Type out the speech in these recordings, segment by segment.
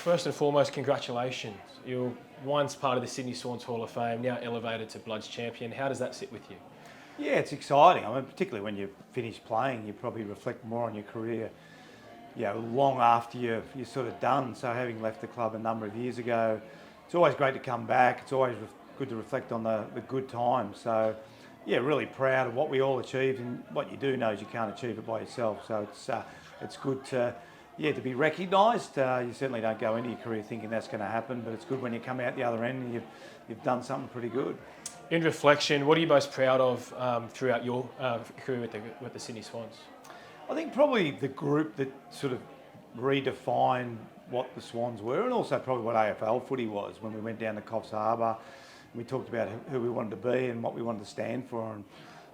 first and foremost, congratulations. You're once part of the Sydney Swans Hall of Fame, now elevated to Bloods champion. How does that sit with you? Yeah, it's exciting. I mean, particularly when you finish playing, you probably reflect more on your career, long after you're sort of done. So having left the club a number of years ago, it's always great to come back. It's always good to reflect on the good times. So, yeah, really proud of what we all achieved, and what you do know is you can't achieve it by yourself. So it's good to be recognised. You certainly don't go into your career thinking that's going to happen, but it's good when you come out the other end and you've done something pretty good. In reflection, what are you most proud of throughout your career with the Sydney Swans? I think probably the group that sort of redefined what the Swans were, and also probably what AFL footy was when we went down to Coffs Harbour. We talked about who we wanted to be and what we wanted to stand for, and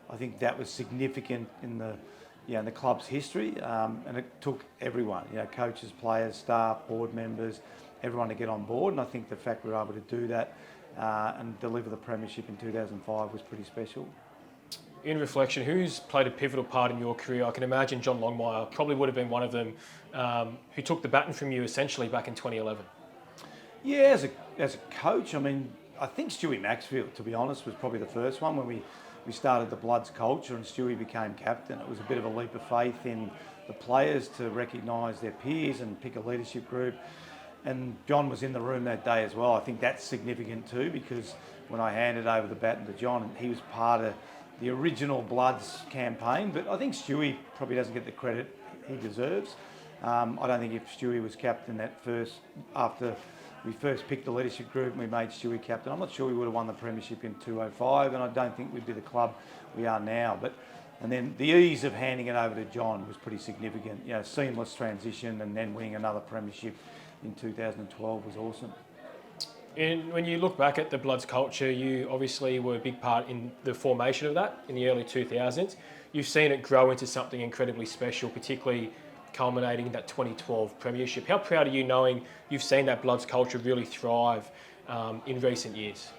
I think that was significant in the club's history, and it took everyone, coaches, players, staff, board members, everyone to get on board. And I think the fact we were able to do that and deliver the premiership in 2005 was pretty special. In reflection, who's played a pivotal part in your career? I can imagine John Longmire probably would have been one of them, who took the baton from you essentially back in 2011. Yeah, as a coach, I mean, I think Stewie Maxfield, to be honest, was probably the first one when we started the Bloods culture and Stewie became captain. It was a bit of a leap of faith in the players to recognise their peers and pick a leadership group. And John was in the room that day as well. I think that's significant too, because when I handed over the baton to John, he was part of the original Bloods campaign. But I think Stewie probably doesn't get the credit he deserves. I don't think if Stewie was captain after we first picked the leadership group and we made Stewie captain, I'm not sure we would have won the premiership in 2005, and I don't think we'd be the club we are now. And then the ease of handing it over to John was pretty significant. Seamless transition, and then winning another premiership in 2012 was awesome. And when you look back at the Bloods culture, you obviously were a big part in the formation of that in the early 2000s. You've seen it grow into something incredibly special, particularly culminating in that 2012 premiership. How proud are you knowing you've seen that Bloods culture really thrive in recent years?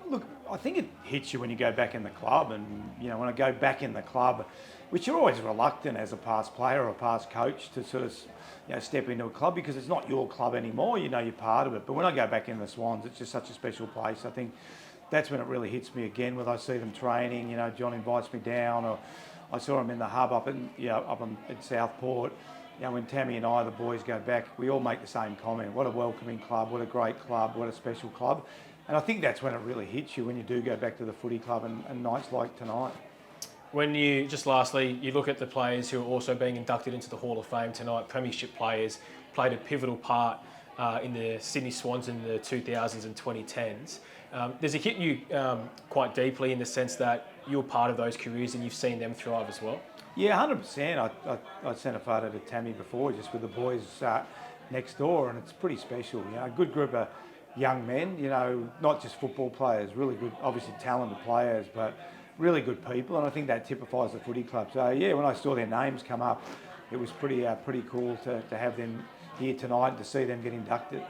Look, I think it hits you when you go back in the club, and when I go back in the club, which you're always reluctant as a past player or a past coach to sort of step into a club, because it's not your club anymore. You're part of it. But when I go back in the Swans, it's just such a special place. I think that's when it really hits me again, when I see them training. John invites me down, or I saw him in the hub up at Southport. When Tammy and I, the boys, go back, we all make the same comment. What a welcoming club, what a great club, what a special club. And I think that's when it really hits you, when you do go back to the footy club and nights like tonight. When you, just lastly, you look at the players who are also being inducted into the Hall of Fame tonight, premiership players, played a pivotal part in the Sydney Swans in the 2000s and 2010s. Does it hit you quite deeply in the sense that you're part of those careers and you've seen them thrive as well? Yeah, 100%. I sent a photo to Tammy before, just with the boys next door, and it's pretty special. A good group of young men, not just football players, really good, obviously talented players, but really good people, and I think that typifies the footy club. So yeah, when I saw their names come up, it was pretty cool to have them here tonight, to see them get inducted.